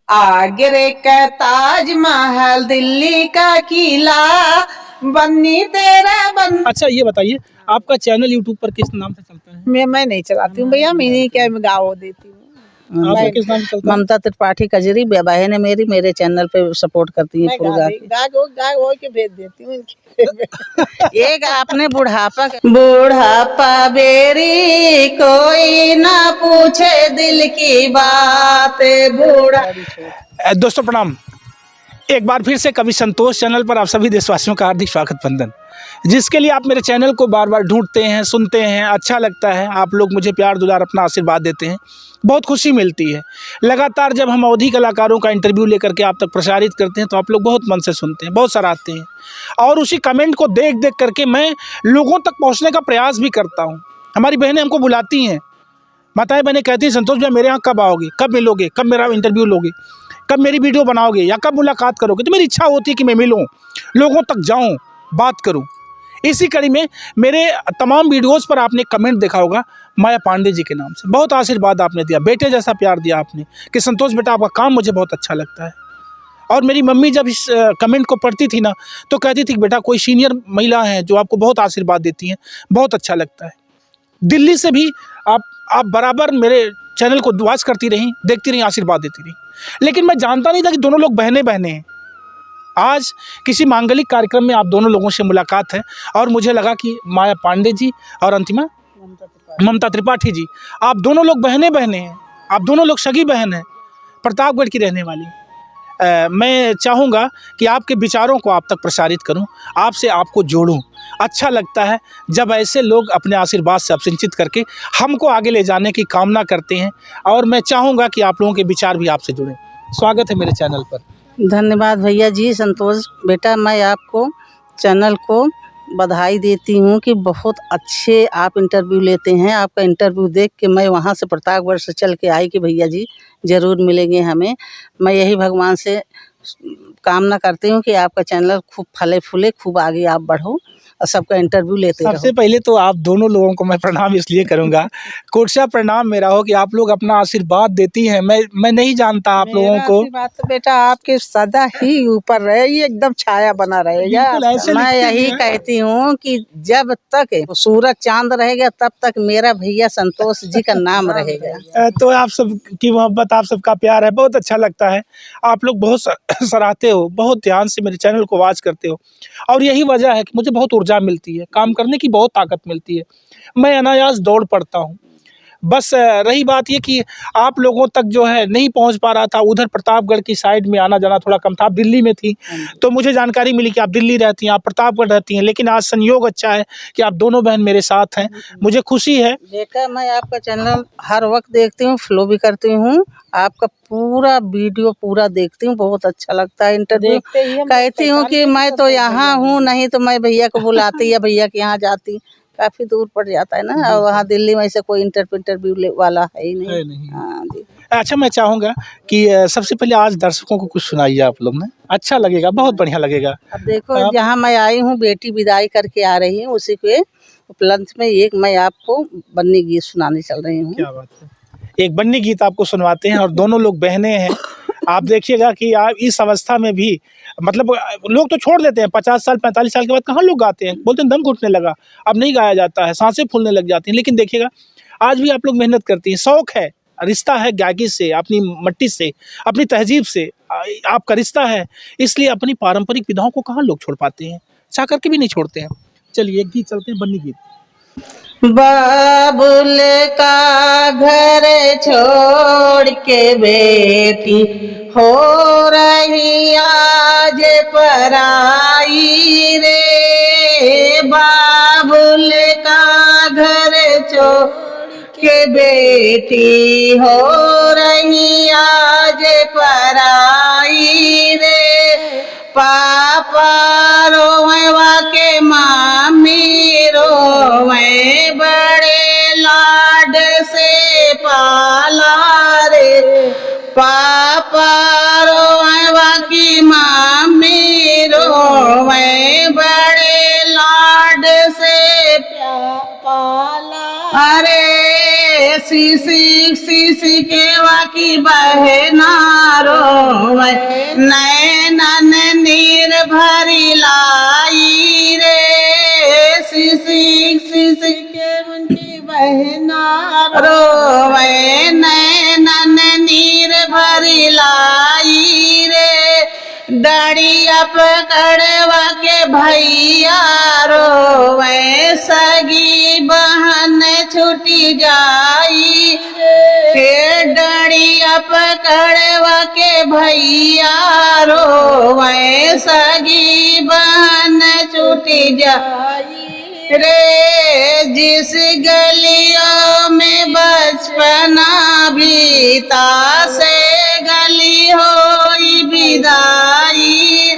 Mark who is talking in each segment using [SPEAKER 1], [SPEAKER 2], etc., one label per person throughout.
[SPEAKER 1] आगरे का ताजमहल, दिल्ली का किला, बन्नी तेरा बन।
[SPEAKER 2] अच्छा ये बताइए, आपका चैनल यूट्यूब पर किस नाम से चलता है?
[SPEAKER 1] मैं नहीं चलाती हूँ भैया, मैं क्या गाँव देती हूँ।
[SPEAKER 2] आपका किस नाम से चलता है?
[SPEAKER 3] ममता त्रिपाठी कजरी बहन है मेरी, मेरे चैनल पे सपोर्ट करती है।
[SPEAKER 1] गा के भेज देती हूँ।
[SPEAKER 3] एक आपने बुढ़ापा
[SPEAKER 1] बुढ़ापा बेरी कोई ना पूछे दिल की बात, बूढ़ा।
[SPEAKER 2] दोस्तों प्रणाम। एक बार फिर से कवि संतोष चैनल पर आप सभी देशवासियों का हार्दिक स्वागत वंदन। जिसके लिए आप मेरे चैनल को बार बार ढूंढते हैं, सुनते हैं, अच्छा लगता है। आप लोग मुझे प्यार दुलार अपना आशीर्वाद देते हैं, बहुत खुशी मिलती है। लगातार जब हम अवधी कलाकारों का इंटरव्यू लेकर के आप तक प्रसारित करते हैं तो आप लोग बहुत मन से सुनते हैं, बहुत सराहते हैं। और उसी कमेंट को देख देख करके मैं लोगों तक पहुँचने का प्रयास भी करता हूँ। हमारी बहनें हमको बुलाती हैं, माताएं बहनें कहती हैं संतोष भैया मेरे यहाँ कब आओगे, कब मिलोगे, कब मेरा इंटरव्यू लोगे, कब मेरी वीडियो बनाओगे या कब मुलाकात करोगे। तो मेरी इच्छा होती है कि मैं मिलूं, लोगों तक जाऊं, बात करूं। इसी कड़ी में मेरे तमाम वीडियोस पर आपने कमेंट देखा होगा माया पांडे जी के नाम से। बहुत आशीर्वाद आपने दिया, बेटे जैसा प्यार दिया आपने कि संतोष बेटा आपका काम मुझे बहुत अच्छा लगता है। और मेरी मम्मी जब इस कमेंट को पढ़ती थी ना तो कहती थी बेटा कोई सीनियर महिला है जो आपको बहुत आशीर्वाद देती हैं, बहुत अच्छा लगता है। दिल्ली से भी आप बराबर मेरे चैनल को वॉच करती रहीं, देखती रहीं, आशीर्वाद देती रहीं। लेकिन मैं जानता नहीं था कि दोनों लोग बहने हैं। आज किसी मांगलिक कार्यक्रम में आप दोनों लोगों से मुलाकात है और मुझे लगा कि माया पांडे जी और अंतिमा ममता त्रिपाठी जी, आप दोनों लोग बहने हैं, आप दोनों लोग सगी बहन हैं, प्रतापगढ़ की रहने वाली। मैं चाहूँगा कि आपके विचारों को आप तक प्रसारित करूं, आपसे आपको जोड़ूं। अच्छा लगता है जब ऐसे लोग अपने आशीर्वाद से अभिसिंचित करके हमको आगे ले जाने की कामना करते हैं। और मैं चाहूँगा कि आप लोगों के विचार भी आपसे जुड़ें। स्वागत है मेरे चैनल पर।
[SPEAKER 3] धन्यवाद भैया जी। संतोष बेटा मैं आपको चैनल को बधाई देती हूँ कि बहुत अच्छे आप इंटरव्यू लेते हैं। आपका इंटरव्यू देख के मैं वहाँ से प्रतापगढ़ से चल के आई कि भैया जी ज़रूर मिलेंगे हमें। मैं यही भगवान से कामना करती हूँ कि आपका चैनल खूब फले फूले, खूब आगे आप बढ़ो और सबका इंटरव्यू लेते रहो।
[SPEAKER 2] सबसे पहले तो आप दोनों लोगों को मैं प्रणाम इसलिए करूंगा, कोटसा प्रणाम मेरा हो कि आप लोग अपना आशीर्वाद देती हैं। मैं नहीं जानता आप लोगों को।
[SPEAKER 1] बात तो बेटा आपके सदा ही ऊपर रहे, ये एकदम छाया बना रहेगा।
[SPEAKER 3] मैं यही कहती हूँ कि जब तक सूरज चांद रहेगा तब तक मेरा भैया संतोष जी का नाम रहेगा।
[SPEAKER 2] तो आप सब की मोहब्बत, आप सबका प्यार है, बहुत अच्छा लगता है। आप लोग बहुत सराहते हो, बहुत ध्यान से मेरे चैनल को वॉच करते हो और यही वजह है कि मुझे बहुत ऊर्जा मिलती है, काम करने की बहुत ताकत मिलती है। मैं अनायास दौड़ पड़ता हूँ। बस रही बात ये कि आप लोगों तक जो है नहीं पहुंच पा रहा था, उधर प्रतापगढ़ की साइड में आना जाना थोड़ा कम था। आप दिल्ली में थी तो मुझे जानकारी मिली कि आप दिल्ली रहती हैं, आप प्रतापगढ़ रहती हैं। लेकिन आज संयोग अच्छा है कि आप दोनों बहन मेरे साथ हैं, मुझे खुशी है।
[SPEAKER 3] बेटा मैं आपका चैनल हर वक्त देखती हूँ, फॉलो भी करती हूँ, आपका पूरा वीडियो पूरा देखती हूँ, बहुत अच्छा लगता है। इंटरव्यू कहती हूँ कि मैं तो यहाँ हूँ, नहीं तो मैं भैया को बुलाती या भैया के यहाँ जाती। काफ़ी दूर पड़ जाता है ना, और वहाँ दिल्ली में ऐसे कोई इंटरव्यू वाला है ही नहीं। हाँ जी।
[SPEAKER 2] अच्छा मैं चाहूँगा कि सबसे पहले आज दर्शकों को कुछ सुनाइए आप लोग ने, अच्छा लगेगा, बहुत बढ़िया लगेगा।
[SPEAKER 3] अब देखो जहाँ मैं आई हूँ, बेटी विदाई करके आ रही हूँ, उसी के उपलक्ष्य में एक मैं आपको बन्नी गीत सुनाने चल रही हूँ।
[SPEAKER 2] क्या बात है, एक बन्नी गीत आपको सुनवाते हैं और दोनों लोग बहनें हैं। आप देखिएगा कि आप इस अवस्था में भी, मतलब लोग तो छोड़ देते हैं 50 साल 45 साल के बाद कहाँ लोग गाते हैं, बोलते हैं दम घुटने लगा, अब नहीं गाया जाता है, सांसें फूलने लग जाती हैं। लेकिन देखिएगा आज भी आप लोग मेहनत करती हैं, शौक है, रिश्ता है गायकी से, अपनी मट्टी से, अपनी तहजीब से आपका रिश्ता है, इसलिए अपनी पारंपरिक विधाओं को कहाँ लोग छोड़ पाते हैं, चाह करके भी नहीं छोड़ते हैं। चलिए एक गीत चलते हैं, बन्नी गीत।
[SPEAKER 1] बाबुल का घर छोड़ के बेटी हो रही आज पराई रे, बाबुल का घर छोड़ के बेटी हो रही आज पराई रे, पापा रोवा के मामी रोवे, बड़े लाड से पाला रे, पापा रोवा की मामी रोवे, बड़े लाड से पाला। अरे सीसी सीसी के वाकी बहना रो
[SPEAKER 3] नैनन नीर भरी लाई रे शिशि के मुंडी बहना रोवे नैनन नीर भरी लाई रे डड़िया पकड़वा के भैया रोवे सगी बहन छुटी जाई के डड़िया पकड़वा के भैया रोवे सगी बहन छुटी जाई रे जिस गलियों में बचपना बीता से गली होई विदाई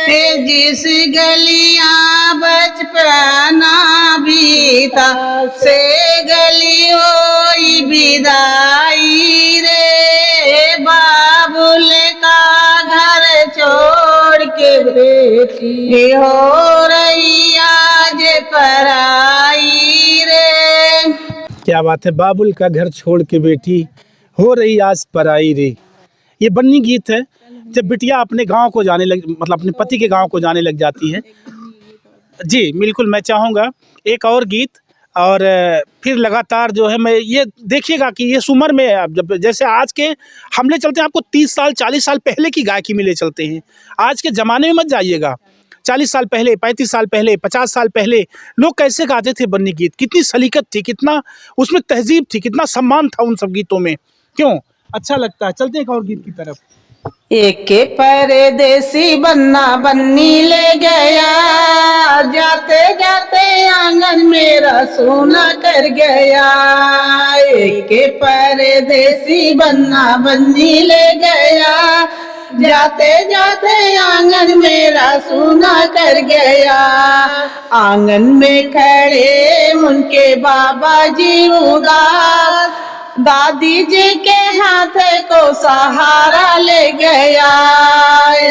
[SPEAKER 3] रे जिस गलियां बचपना बीता से गली होई विदाई रे बाबुल का घर छोड़ के बेटी हो रही आज पराई रे।
[SPEAKER 2] क्या बात है, बाबुल का घर छोड़ के बेटी हो रही आज पराई रे। ये बन्नी गीत है जब बिटिया अपने गांव को जाने लग, मतलब अपने पति के गांव को जाने लग जाती है। जी बिल्कुल, मैं चाहूँगा एक और गीत, और फिर लगातार जो है मैं ये देखिएगा कि इस उम्र में आप जब जैसे आज के हम ले चलते हैं, आपको 30 साल 40 साल पहले की गायकी में ले चलते हैं। आज के ज़माने में मत जाइएगा, 40 साल पहले, 35 साल पहले, 50 साल पहले लोग कैसे गाते थे बन्नी गीत, कितनी सलीकत थी, कितना उसमें तहजीब थी, कितना सम्मान था उन सब गीतों में। क्यों अच्छा लगता है। चलते एक और गीत की तरफ।
[SPEAKER 3] एक के परदेसी बन्ना बन्नी ले गया जाते जाते आंगन मेरा सोना कर गया। एक के परदेसी बन्ना बन्नी ले गया जाते जाते आंगन मेरा सोना कर गया। आंगन में खड़े उनके बाबा जी उदास दादी जी के हाथ को सहारा ले गया।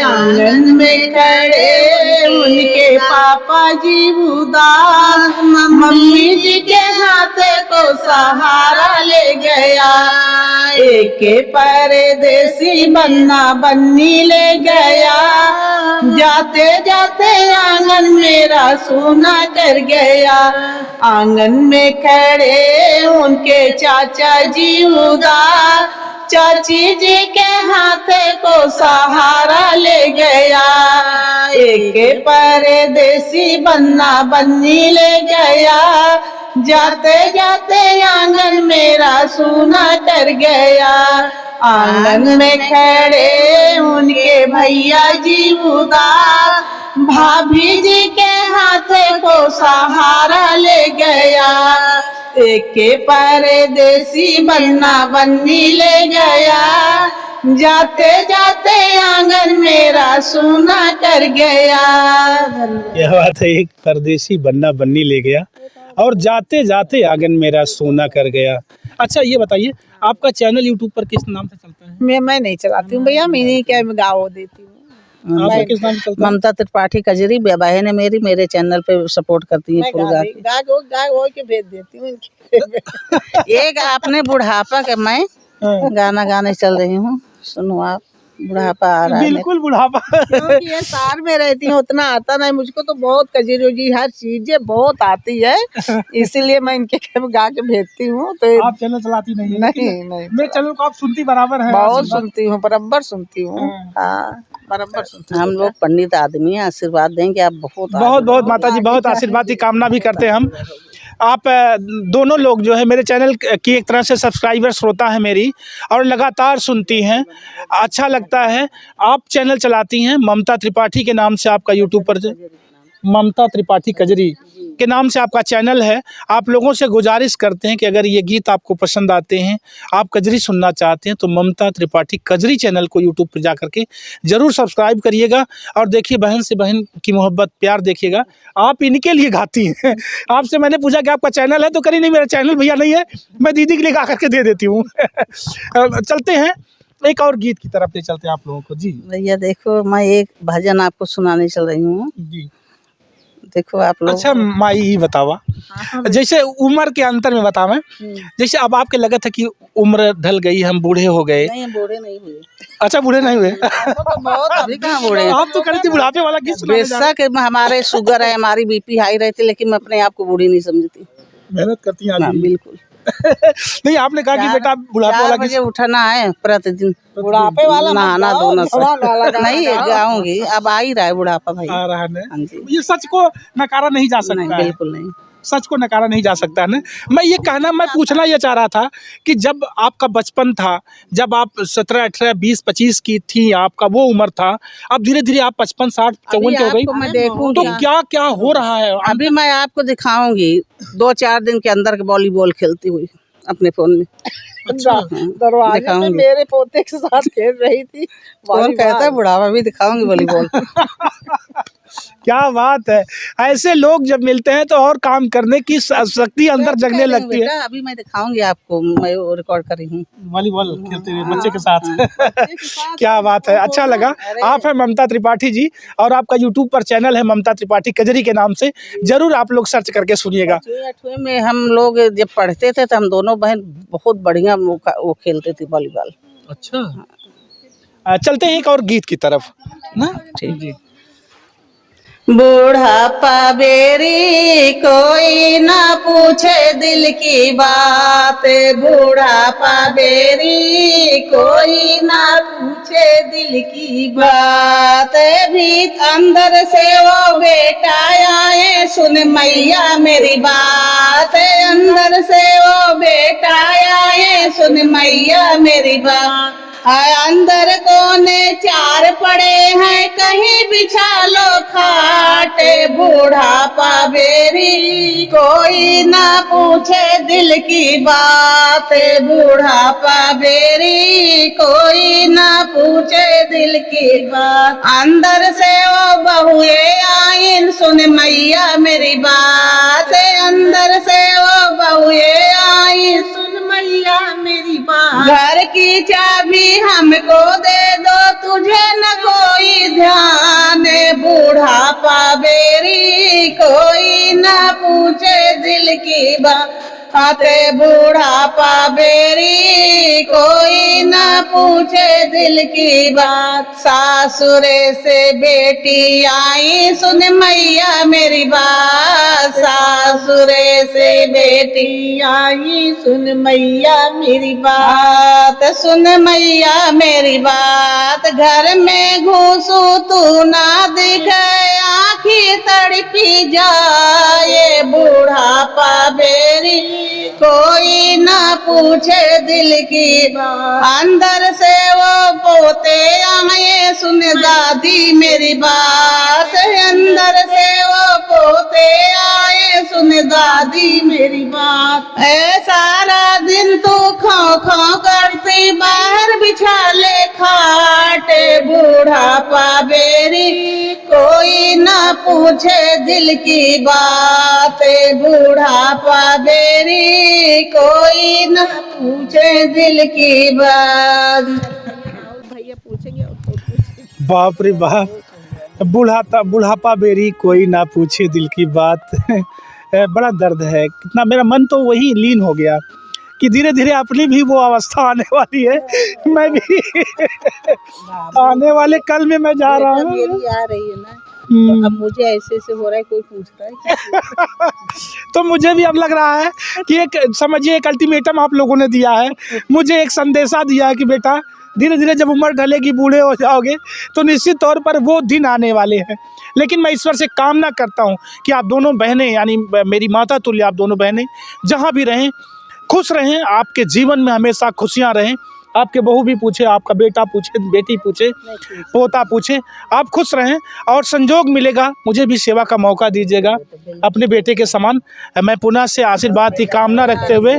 [SPEAKER 3] आंगन में खड़े उनके पापा जी उदास मम्मी जी के हाथ को सहारा ले गया। एक परदेसी बन्ना बन्नी ले गया जाते जाते आंगन मेरा सोना कर गया। आंगन में खड़े उनके चाचा जी उदास चाची जी के हाथ को सहारा ले गया। एक परदेसी बन्ना बन्नी ले गया जाते जाते आंगन मेरा सोना कर गया। आंगन में खड़े उनके भैया जी उदास भाभी जी के हाथ को सहारा ले गया। एक परदेसी बन्ना बन्नी ले गया जाते जाते आंगन मेरा सोना कर गया।
[SPEAKER 2] यह बात है, एक परदेसी बन्ना बन्नी ले गया और जाते जाते आंगन मेरा सोना कर गया। अच्छा ये बताइए, आपका चैनल यूट्यूब पर किस नाम से चलता है?
[SPEAKER 1] मैं नहीं चलाती हूँ भैया, मैं नहीं क्या गाओ देती हूँ।
[SPEAKER 2] आपका किस नाम से चलता है?
[SPEAKER 3] ममता त्रिपाठी कजरी बहन है मेरी, मेरे चैनल पे सपोर्ट करती है।
[SPEAKER 1] गा के भेज देती हूँ।
[SPEAKER 3] एक अपने बुढ़ापा के मैं गाना गाने चल रही हूँ, सुनो आप। बुढ़ापा आ रहा है
[SPEAKER 2] बिल्कुल बुढ़ापा।
[SPEAKER 1] क्योंकि ये शहर में रहती हूँ, उतना आता नहीं मुझको, तो बहुत कजरी हर चीजें बहुत आती है, इसीलिए मैं इनके गा के भेजती हूँ। तो
[SPEAKER 2] आप चैनल चलाती नहीं है?
[SPEAKER 1] नहीं
[SPEAKER 2] मेरे चैनल को आप सुनती बराबर है?
[SPEAKER 1] बहुत सुनती हूँ, बराबर सुनती हूँ। हाँ बराबर सुनती हूँ।
[SPEAKER 3] हम लोग पंडित आदमी हैं, आशीर्वाद देंगे आप। बहुत
[SPEAKER 2] बहुत माता जी, बहुत आशीर्वाद की कामना भी करते हैं हम। आप दोनों लोग जो है मेरे चैनल की एक तरह से सब्सक्राइबर श्रोता है मेरी, और लगातार सुनती हैं, अच्छा लगता है। आप चैनल चलाती हैं ममता त्रिपाठी के नाम से, आपका यूट्यूब पर ममता त्रिपाठी कजरी के नाम से आपका चैनल है। आप लोगों से गुजारिश करते हैं कि अगर ये गीत आपको पसंद आते हैं, आप कजरी सुनना चाहते हैं, तो ममता त्रिपाठी कजरी चैनल को यूट्यूब पर जा करके ज़रूर सब्सक्राइब करिएगा। और देखिए, बहन से बहन की मोहब्बत प्यार देखिएगा। आप इनके लिए गाती हैं। आपसे मैंने पूछा कि आपका चैनल है, तो करी नहीं मेरा चैनल भैया नहीं है, मैं दीदी के लिए गा करके दे देती हूँ। चलते हैं एक और गीत की तरफ ले चलते हैं आप लोगों को। जी
[SPEAKER 3] भैया देखो, मैं एक भजन आपको सुनाने चल रही हूँ।
[SPEAKER 2] जी।
[SPEAKER 3] देखो आप लोग।
[SPEAKER 2] अच्छा माई ये बतावा, जैसे उम्र के अंतर में बतावे, जैसे अब आपके लगा था कि उम्र ढल गई, हम बूढ़े हो गए।
[SPEAKER 3] नहीं, हम बूढ़े नहीं हुए।
[SPEAKER 2] अच्छा बूढ़े नहीं हुए।
[SPEAKER 3] बहुत अभी कहाँ बूढ़े हैं।
[SPEAKER 2] आप तो करती बुढ़ापे वाला किस सुनाने जा रहे
[SPEAKER 3] बेशक हमारे शुगर है, हमारी बीपी हाई रहती, लेकिन मैं अपने आप को बूढ़ी नहीं समझती।
[SPEAKER 2] हैं? मेहनत करती हैं
[SPEAKER 3] हाँ,
[SPEAKER 2] आप।
[SPEAKER 3] बिल्कुल।
[SPEAKER 2] नहीं आपने कहा कि बेटा बुढ़ापे वाला
[SPEAKER 3] 4 बजे उठना है प्रतिदिन,
[SPEAKER 1] बुढ़ापे वाला
[SPEAKER 3] नहाना
[SPEAKER 1] मत गाओ,
[SPEAKER 3] धोना
[SPEAKER 1] जवान वाला गाना
[SPEAKER 3] नहीं
[SPEAKER 1] गाओ।
[SPEAKER 3] गाऊंगी, अब आ ही रहा है बुढ़ापा भाई।
[SPEAKER 2] आ रहा है।
[SPEAKER 3] हाँ जी।
[SPEAKER 2] ये सच को नकारा नहीं जा
[SPEAKER 3] नहीं,
[SPEAKER 2] सकता है,
[SPEAKER 3] बिल्कुल नहीं।
[SPEAKER 2] सच को नकारा नहीं जा सकता है ना। मैं पूछना ये चाह रहा था कि जब आपका बचपन था, जब आप 17, 18, 20, 25 की थी, आपका वो उम्र था, अब धीरे धीरे आप 55, 60, 54 की हो गई,
[SPEAKER 3] आपको मैं देखूंगी।
[SPEAKER 2] तो क्या क्या हो रहा है?
[SPEAKER 3] अभी मैं आपको दिखाऊंगी 2-4 दिन के अंदर के वॉलीबॉल खेलती हुई अपने फोन में।
[SPEAKER 1] दरवाजे पे
[SPEAKER 3] दिखाऊंगी।
[SPEAKER 1] मेरे पोते के साथ खेल रही थी।
[SPEAKER 3] कौन कहता है बुढ़ापा, भी दिखाऊंगी वॉलीबॉल।
[SPEAKER 2] क्या बात है, ऐसे लोग जब मिलते हैं तो और काम करने की शक्ति अंदर जगने लगती है।
[SPEAKER 3] बेटा अभी मैं दिखाऊंगी आपको, मैं वो रिकॉर्ड करी हूँ।
[SPEAKER 2] वॉलीबॉल खेलते हुए बच्चे के साथ। क्या बात है, अच्छा लगा। आप हैं ममता त्रिपाठी जी, और आपका यूट्यूब पर चैनल है ममता त्रिपाठी कजरी के नाम से, जरूर आप लोग सर्च करके सुनिएगा।
[SPEAKER 3] 8वीं में हम लोग जब पढ़ते थे तो हम दोनों बहन बहुत बढ़िया वो खेलते थे वॉलीबॉल।
[SPEAKER 2] अच्छा चलते हैं एक और गीत की तरफ ना।
[SPEAKER 3] ठीक जी। बुढ़ापा बेरी कोई ना पूछे दिल की बात, बुढ़ापा बेरी कोई ना पूछे दिल की बात, भी अंदर से वो बेटा आए सुन मैया मेरी बात, अंदर से वो बेटा आए सुन मैया मेरी बात, अंदर कोने 4 पड़े हैं कहीं बिछा लो खाट, बुढ़ापा बेरी कोई ना पूछे दिल की बात, बुढ़ापा बेरी कोई ना पूछे दिल की बात, अंदर से वो बहुए आइन सुन मैया मेरी बात, अंदर से वो बहुए आइन सुन मैया मेरी बात, घर की चाबी हमको दे दो तुझे न कोई ध्यान, बुढ़ापा बेरी कोई ना पूछे दिल की बात, बुढ़ापा बेरी कोई ना पूछे दिल की बात, सासुरे से बेटी आई सुन मैया मेरी बात, सासुरे से बेटी आई सुन मैया मेरी बात, सुन मैया मेरी बात, घर में घुसू तू ना दिखे आँखी तड़पी जाए, बुढ़ापा बेरी कोई ना पूछे दिल की बात, अंदर से वो पोते आए सुन दादी मेरी बात, अंदर से वो पोते आए सुन दादी मेरी बात, सारा दिन तू खाओ खाओ करती बाहर बिछा ले खाट, बुढ़ापा बेरी कोई ना पूछे दिल की बात, बुढ़ापा बेरी कोई ना पूछे दिल की बात।
[SPEAKER 1] भैया पूछेंगे।
[SPEAKER 2] बाप रे बाप, बुढ़ापा बेरी कोई ना पूछे दिल की बात। बड़ा दर्द है, कितना मेरा मन तो वही लीन हो गया कि धीरे धीरे अपनी भी वो अवस्था आने वाली है, मैं भी आने वाले कल में मैं जा रहा हूँ।
[SPEAKER 3] मेरी आ रही है ना, तो अब मुझे ऐसे हो रहा है, कोई पूछता है
[SPEAKER 2] तो मुझे भी अब लग रहा है कि एक समझिए एक अल्टीमेटम आप लोगों ने दिया है, मुझे एक संदेशा दिया है कि बेटा धीरे धीरे जब उम्र ढलेगी, बूढ़े हो जाओगे, तो निश्चित तौर पर वो दिन आने वाले हैं। लेकिन मैं ईश्वर से कामना करता हूँ कि आप दोनों बहनें, यानी मेरी माता तुल्य आप दोनों बहनें, जहाँ भी रहें खुश रहें, आपके जीवन में हमेशा खुशियाँ रहें। आपके बहू भी पूछे, आपका बेटा पूछे, बेटी पूछे, पोता पूछे, आप खुश रहें, और संजोग मिलेगा मुझे भी सेवा का मौका दीजिएगा अपने बेटे के समान। मैं पुनः से आशीर्वाद की कामना रखते हुए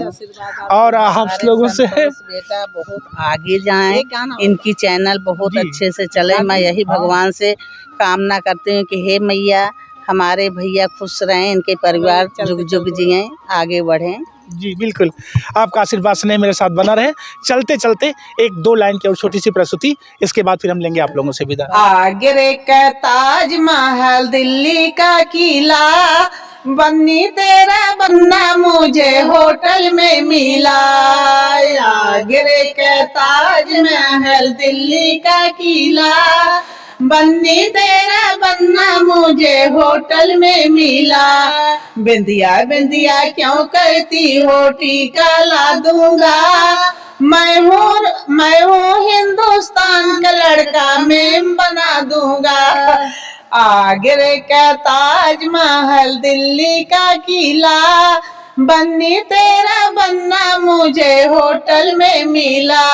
[SPEAKER 2] और आप लोगों से
[SPEAKER 3] बेटा बहुत आगे जाएं, इनकी चैनल बहुत अच्छे से चले। मैं यही भगवान से कामना करती हूँ कि हे मैया हमारे भैया खुश रहें, इनके परिवार जुग जुग जिएं, आगे बढ़ें।
[SPEAKER 2] जी बिल्कुल, आपका आशीर्वाद स्नेह मेरे साथ बना रहे। चलते चलते एक दो लाइन की और छोटी सी प्रस्तुति, इसके बाद फिर हम लेंगे आप लोगों से विदा।
[SPEAKER 1] आगरे का ताजमहल, दिल्ली का किला, बन्नी तेरा बनना मुझे होटल में मिला। आगरे का ताजमहल, दिल्ली का किला, बन्नी तेरा बनना मुझे होटल में मिला। बिंदिया बिंदिया क्यों करती हो, टीका ला दूंगा। मैं हूँ हिंदुस्तान का लड़का, मैं बना दूंगा। आगरे का ताजमहल, दिल्ली का किला, बन्नी तेरा बनना मुझे होटल में मिला।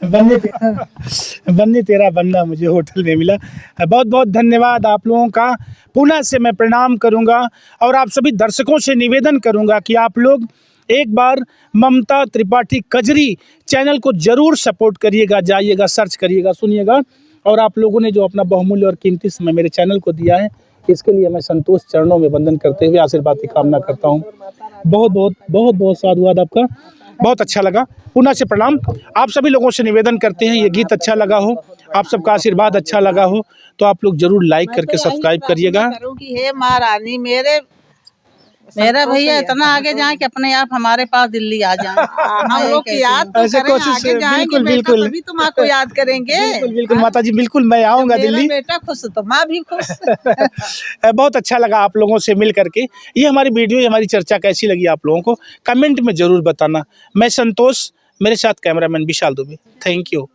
[SPEAKER 2] बन्नी तेरा बनना मुझे होटल में मिला। बहुत बहुत धन्यवाद आप लोगों का। पुनः से मैं प्रणाम करूंगा और आप सभी दर्शकों से निवेदन करूंगा कि आप लोग एक बार ममता त्रिपाठी कजरी चैनल को ज़रूर सपोर्ट करिएगा, जाइएगा, सर्च करिएगा, सुनिएगा। और आप लोगों ने जो अपना बहुमूल्य और कीमती समय मेरे चैनल को दिया है, इसके लिए मैं संतोष चरणों में वंदन करते हुए आशीर्वाद की कामना करता हूँ। बहुत बहुत साधुवाद आपका, बहुत अच्छा लगा। पुनः से प्रणाम। आप सभी लोगों से निवेदन करते हैं, ये गीत अच्छा लगा हो, आप सबका आशीर्वाद अच्छा लगा हो तो आप लोग जरूर लाइक करके सब्सक्राइब करिएगा।
[SPEAKER 1] हे महारानी,
[SPEAKER 3] मेरा भैया इतना आगे जाए कि अपने आप हमारे पास दिल्ली आ जाए।
[SPEAKER 1] हम लोग की याद तो
[SPEAKER 2] ऐसे
[SPEAKER 1] करें,
[SPEAKER 2] कोशिश
[SPEAKER 1] आगे जाएंगे
[SPEAKER 2] बिल्कुल
[SPEAKER 1] बेटा,
[SPEAKER 2] बिल्कुल
[SPEAKER 1] तभी तुम आपको याद करेंगे।
[SPEAKER 2] बिल्कुल बिल्कुल माता जी, बिल्कुल मैं आऊँगा
[SPEAKER 1] मेरा
[SPEAKER 2] दिल्ली।
[SPEAKER 1] बेटा खुश तो माँ भी खुश।
[SPEAKER 2] बहुत अच्छा लगा आप लोगों से मिल करके। ये हमारी वीडियो, ये हमारी चर्चा कैसी लगी आप लोगों को कमेंट में ज़रूर बताना। मैं संतोष, मेरे साथ cameraman Vishal Dubey. Thank you.